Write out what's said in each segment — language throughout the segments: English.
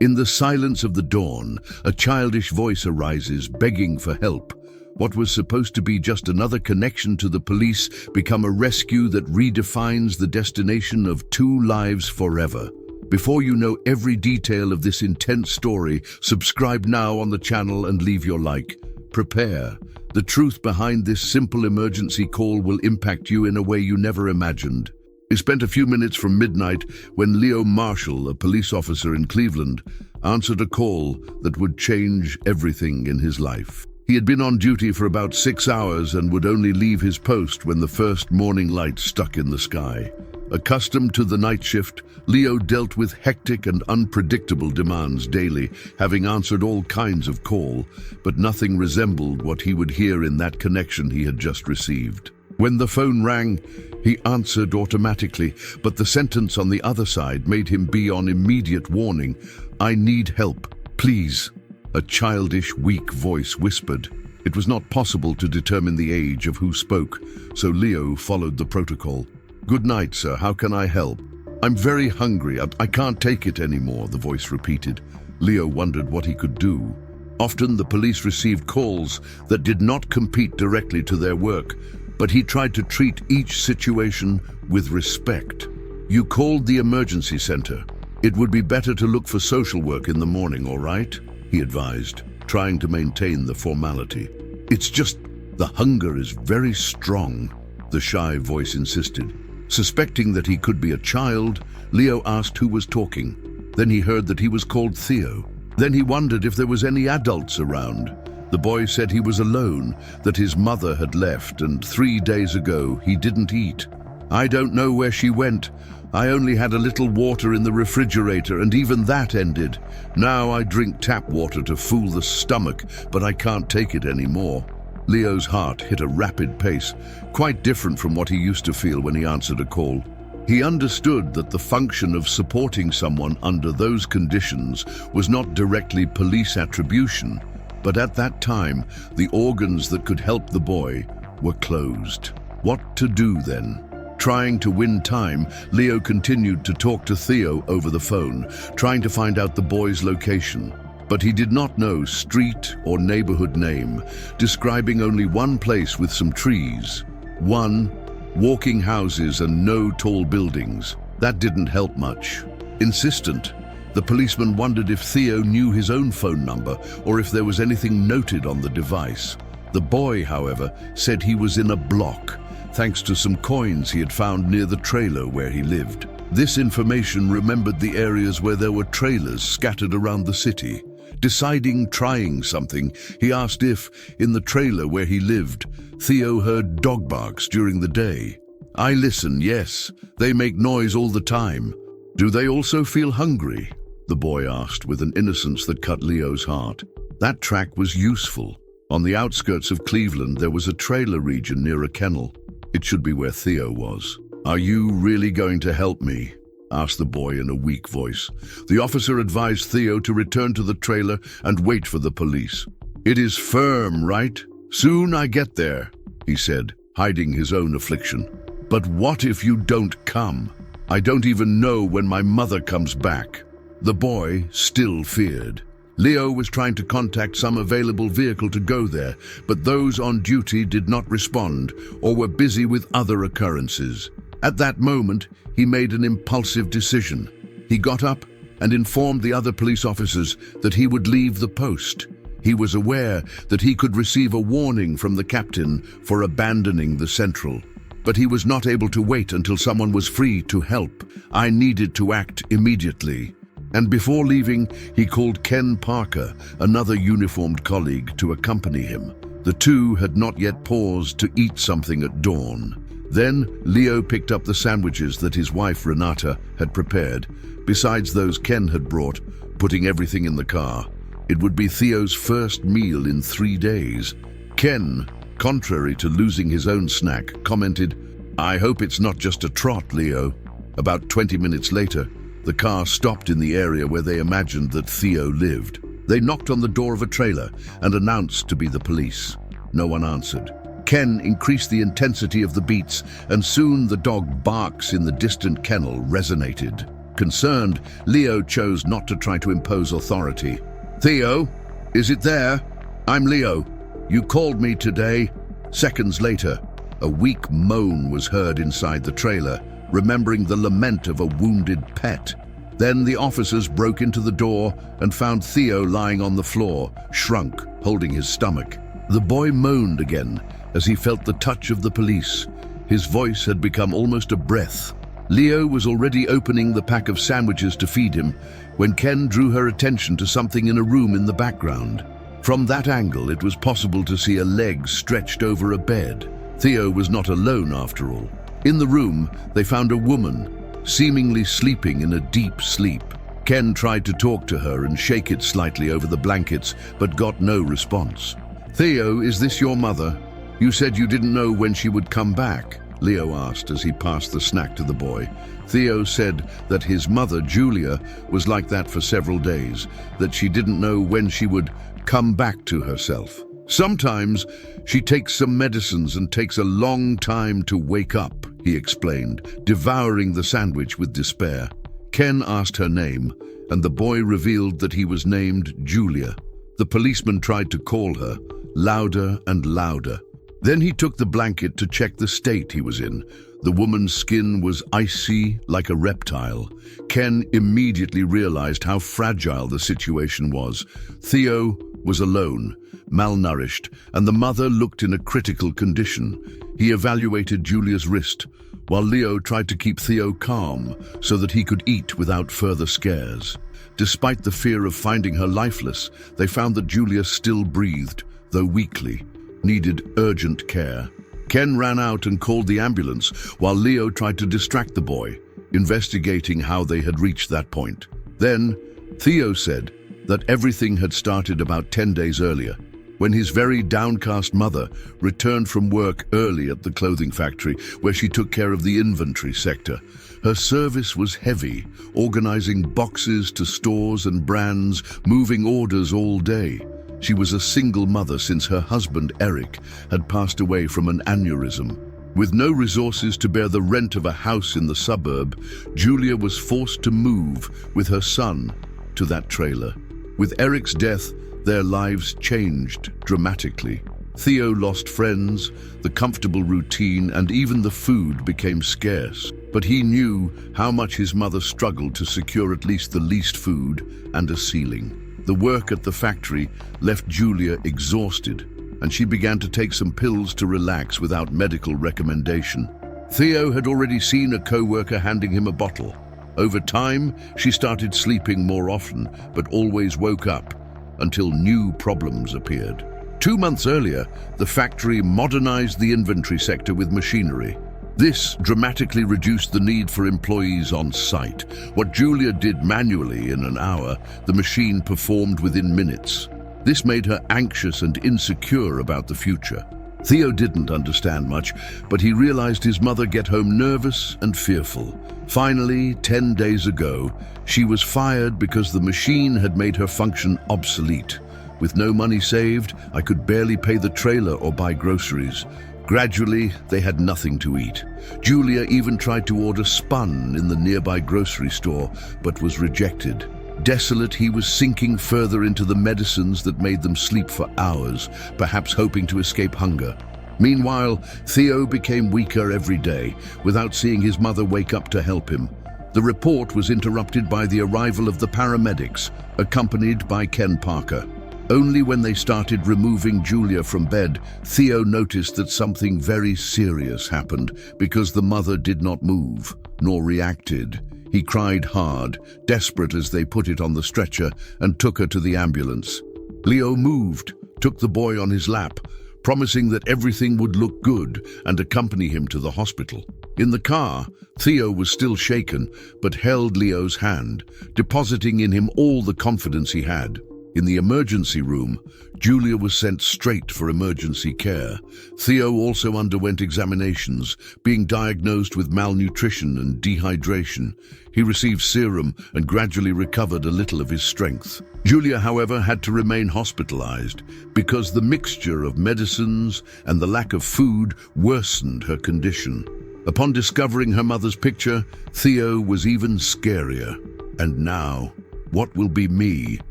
In the silence of the dawn, a childish voice arises, begging for help. What was supposed to be just another connection to the police become a rescue that redefines the destination of 2 lives forever. Before you know every detail of this intense story, subscribe now on the channel and leave your like. Prepare. The truth behind this simple emergency call will impact you in a way you never imagined. He spent a few minutes from midnight when Leo Marshall, a police officer in Cleveland, answered a call that would change everything in his life. He had been on duty for about 6 hours and would only leave his post when the first morning light stuck in the sky. Accustomed to the night shift, Leo dealt with hectic and unpredictable demands daily, having answered all kinds of call, but nothing resembled what he would hear in that connection he had just received. When the phone rang, he answered automatically, but the sentence on the other side made him be on immediate warning. "I need help, please," a childish, weak voice whispered. It was not possible to determine the age of who spoke, so Leo followed the protocol. "Good night, sir. How can I help?" "I'm very hungry. I can't take it anymore," the voice repeated. Leo wondered what he could do. Often the police received calls that did not compete directly to their work, but he tried to treat each situation with respect. "You called the emergency center. It would be better to look for social work in the morning, all right?" he advised, trying to maintain the formality. "It's just the hunger is very strong," the shy voice insisted. Suspecting that he could be a child, Leo asked who was talking. Then he heard that he was called Theo. Then he wondered if there was any adults around. The boy said he was alone, that his mother had left, and 3 days ago he didn't eat. "I don't know where she went. I only had a little water in the refrigerator, and even that ended. Now I drink tap water to fool the stomach, but I can't take it anymore." Leo's heart hit a rapid pace, quite different from what he used to feel when he answered a call. He understood that the function of supporting someone under those conditions was not directly police attribution, but at that time, the organs that could help the boy were closed. What to do then? Trying to win time, Leo continued to talk to Theo over the phone, trying to find out the boy's location. But he did not know street or neighborhood name, describing only one place with some trees. Walking houses and no tall buildings. That didn't help much. Insistent, the policeman wondered if Theo knew his own phone number or if there was anything noted on the device. The boy, however, said he was in a block, thanks to some coins he had found near the trailer where he lived. This information remembered the areas where there were trailers scattered around the city. Deciding trying something, he asked if, in the trailer where he lived, Theo heard dog barks during the day. "I listen, yes. They make noise all the time." "Do they also feel hungry?" the boy asked with an innocence that cut Leo's heart. That track was useful. On the outskirts of Cleveland, there was a trailer region near a kennel. It should be where Theo was. "Are you really going to help me?" asked the boy in a weak voice. The officer advised Theo to return to the trailer and wait for the police. "It is firm, right? Soon I get there," he said, hiding his own affliction. "But what if you don't come? I don't even know when my mother comes back." The boy still feared. Leo was trying to contact some available vehicle to go there, but those on duty did not respond or were busy with other occurrences. At that moment, he made an impulsive decision. He got up and informed the other police officers that he would leave the post. He was aware that he could receive a warning from the captain for abandoning the central. But he was not able to wait until someone was free to help. "I needed to act immediately." And before leaving, he called Ken Parker, another uniformed colleague, to accompany him. The two had not yet paused to eat something at dawn. Then Leo picked up the sandwiches that his wife Renata had prepared, besides those Ken had brought, putting everything in the car. It would be Theo's first meal in 3 days. Ken, contrary to losing his own snack, commented, "I hope it's not just a trot, Leo." About 20 minutes later, the car stopped in the area where they imagined that Theo lived. They knocked on the door of a trailer and announced to be the police. No one answered. Ken increased the intensity of the beats, and soon the dog barks in the distant kennel resonated. Concerned, Leo chose not to try to impose authority. "Theo, is it there? I'm Leo. You called me today." Seconds later, a weak moan was heard inside the trailer, remembering the lament of a wounded pet. Then the officers broke into the door and found Theo lying on the floor, shrunk, holding his stomach. The boy moaned again as he felt the touch of the police. His voice had become almost a breath. Leo was already opening the pack of sandwiches to feed him when Ken drew her attention to something in a room in the background. From that angle, it was possible to see a leg stretched over a bed. Theo was not alone after all. In the room, they found a woman, seemingly sleeping in a deep sleep. Ken tried to talk to her and shake it slightly over the blankets, but got no response. "Theo, is this your mother? You said you didn't know when she would come back," Leo asked as he passed the snack to the boy. Theo said that his mother, Julia, was like that for several days, that she didn't know when she would come back to herself. "Sometimes she takes some medicines and takes a long time to wake up," he explained, devouring the sandwich with despair. Ken asked her name, and the boy revealed that he was named Julia. The policeman tried to call her, louder and louder. Then he took the blanket to check the state he was in. The woman's skin was icy like a reptile. Ken immediately realized how fragile the situation was. Theo was alone, malnourished, and the mother looked in a critical condition. He evaluated Julia's wrist, while Leo tried to keep Theo calm so that he could eat without further scares. Despite the fear of finding her lifeless, they found that Julia still breathed, though weakly, needed urgent care. Ken ran out and called the ambulance, while Leo tried to distract the boy, investigating how they had reached that point. Then, Theo said that everything had started about 10 days earlier, when his very downcast mother returned from work early at the clothing factory, where she took care of the inventory sector. Her service was heavy, organizing boxes to stores and brands, moving orders all day. She was a single mother since her husband, Eric, had passed away from an aneurysm. With no resources to bear the rent of a house in the suburb, Julia was forced to move with her son to that trailer. With Eric's death, their lives changed dramatically. Theo lost friends, the comfortable routine, and even the food became scarce. But he knew how much his mother struggled to secure at least the least food and a ceiling. The work at the factory left Julia exhausted, and she began to take some pills to relax without medical recommendation. Theo had already seen a co-worker handing him a bottle. Over time, she started sleeping more often, but always woke up until new problems appeared. 2 months earlier, the factory modernized the inventory sector with machinery. This dramatically reduced the need for employees on site. What Julia did manually in an hour, the machine performed within minutes. This made her anxious and insecure about the future. Theo didn't understand much, but he realized his mother get home nervous and fearful. Finally, 10 days ago, she was fired because the machine had made her function obsolete. With no money saved, I could barely pay the trailer or buy groceries. Gradually, they had nothing to eat. Julia even tried to order spun in the nearby grocery store, but was rejected. Desolate, he was sinking further into the medicines that made them sleep for hours, perhaps hoping to escape hunger. Meanwhile, Theo became weaker every day, without seeing his mother wake up to help him. The report was interrupted by the arrival of the paramedics, accompanied by Ken Parker. Only when they started removing Julia from bed, Theo noticed that something very serious happened because the mother did not move, nor reacted. He cried hard, desperate as they put it on the stretcher and took her to the ambulance. Leo moved, took the boy on his lap, promising that everything would look good and accompany him to the hospital. In the car, Theo was still shaken, but held Leo's hand, depositing in him all the confidence he had. In the emergency room, Julia was sent straight for emergency care. Theo also underwent examinations, being diagnosed with malnutrition and dehydration. He received serum and gradually recovered a little of his strength. Julia, however, had to remain hospitalized because the mixture of medicines and the lack of food worsened her condition. Upon discovering her mother's picture, Theo was even scarier. "And now, what will be me?"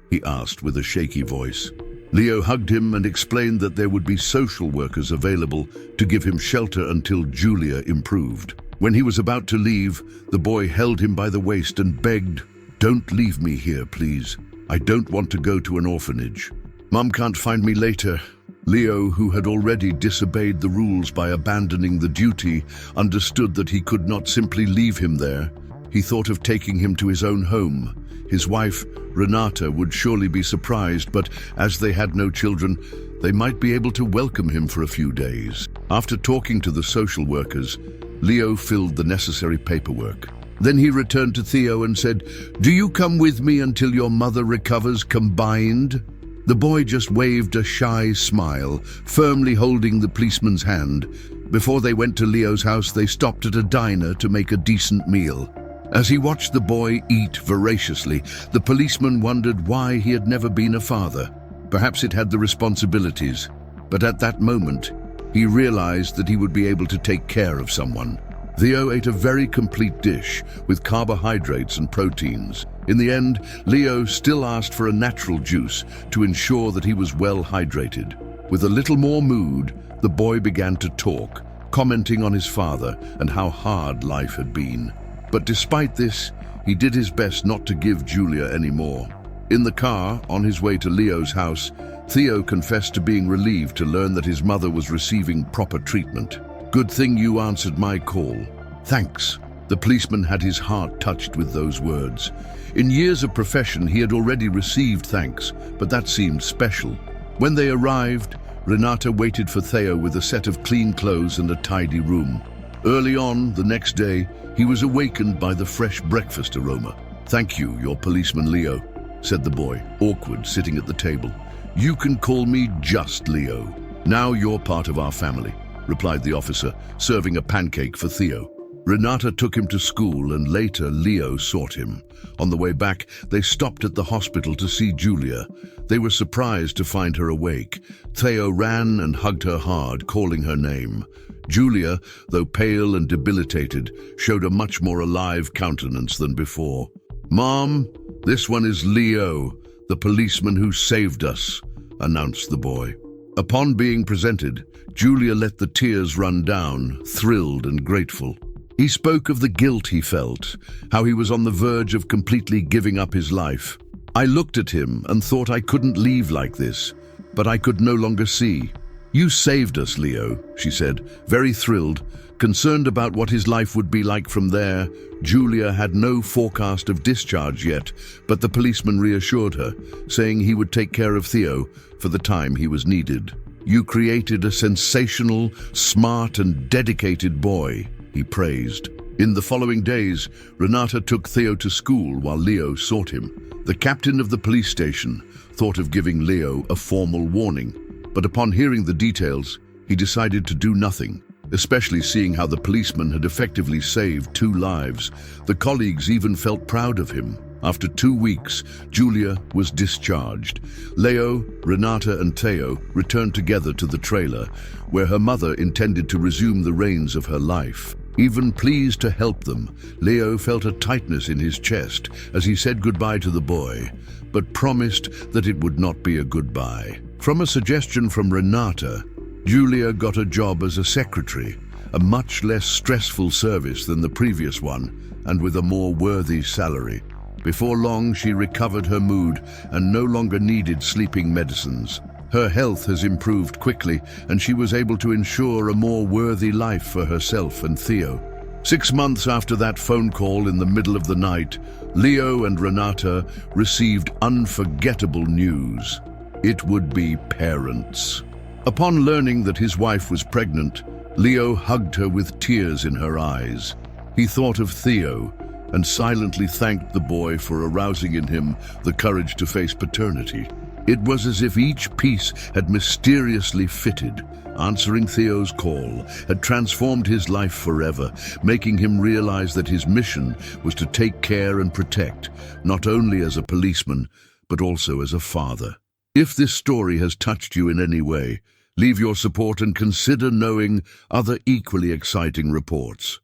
he asked with a shaky voice. Leo hugged him and explained that there would be social workers available to give him shelter until Julia improved. When he was about to leave, the boy held him by the waist and begged, "Don't leave me here, please. I don't want to go to an orphanage. Mom can't find me later." Leo, who had already disobeyed the rules by abandoning the duty, understood that he could not simply leave him there. He thought of taking him to his own home. His wife, Renata, would surely be surprised, but as they had no children, they might be able to welcome him for a few days. After talking to the social workers, Leo filled the necessary paperwork. Then he returned to Theo and said, "Do you come with me until your mother recovers combined?" The boy just waved a shy smile, firmly holding the policeman's hand. Before they went to Leo's house, they stopped at a diner to make a decent meal. As he watched the boy eat voraciously, the policeman wondered why he had never been a father. Perhaps it had the responsibilities, but at that moment, he realized that he would be able to take care of someone. Theo ate a very complete dish with carbohydrates and proteins. In the end, Leo still asked for a natural juice to ensure that he was well hydrated. With a little more mood, the boy began to talk, commenting on his father and how hard life had been. But despite this, he did his best not to give Julia any more. In the car, on his way to Leo's house, Theo confessed to being relieved to learn that his mother was receiving proper treatment. "Good thing you answered my call. Thanks." The policeman had his heart touched with those words. In years of profession, he had already received thanks, but that seemed special. When they arrived, Renata waited for Theo with a set of clean clothes and a tidy room. Early on, the next day, he was awakened by the fresh breakfast aroma. "Thank you, your policeman Leo," said the boy, awkward, sitting at the table. "You can call me just Leo. Now you're part of our family," replied the officer, serving a pancake for Theo. Renata took him to school and later Leo sought him. On the way back, they stopped at the hospital to see Julia. They were surprised to find her awake. Theo ran and hugged her hard, calling her name. Julia, though pale and debilitated, showed a much more alive countenance than before. "Mom, this one is Leo, the policeman who saved us," announced the boy. Upon being presented, Julia let the tears run down, thrilled and grateful. He spoke of the guilt he felt, how he was on the verge of completely giving up his life. "I looked at him and thought I couldn't leave like this, but I could no longer see. You saved us, Leo," she said, very thrilled. Concerned about what his life would be like from there, Julia had no forecast of discharge yet, but the policeman reassured her, saying he would take care of Theo for the time he was needed. "You created a sensational, smart and dedicated boy," he praised. In the following days, Renata took Theo to school while Leo sought him. The captain of the police station thought of giving Leo a formal warning, but upon hearing the details, he decided to do nothing, especially seeing how the policeman had effectively saved 2 lives. The colleagues even felt proud of him. After 2 weeks, Julia was discharged. Leo, Renata and Theo returned together to the trailer, where her mother intended to resume the reins of her life. Even pleased to help them, Leo felt a tightness in his chest as he said goodbye to the boy, but promised that it would not be a goodbye. From a suggestion from Renata, Julia got a job as a secretary, a much less stressful service than the previous one, and with a more worthy salary. Before long, she recovered her mood and no longer needed sleeping medicines. Her health has improved quickly, and she was able to ensure a more worthy life for herself and Theo. 6 months after that phone call in the middle of the night, Leo and Renata received unforgettable news. It would be parents. Upon learning that his wife was pregnant, Leo hugged her with tears in her eyes. He thought of Theo and silently thanked the boy for arousing in him the courage to face paternity. It was as if each piece had mysteriously fitted. Answering Theo's call had transformed his life forever, making him realize that his mission was to take care and protect, not only as a policeman, but also as a father. If this story has touched you in any way, Leave your support and consider knowing other equally exciting reports.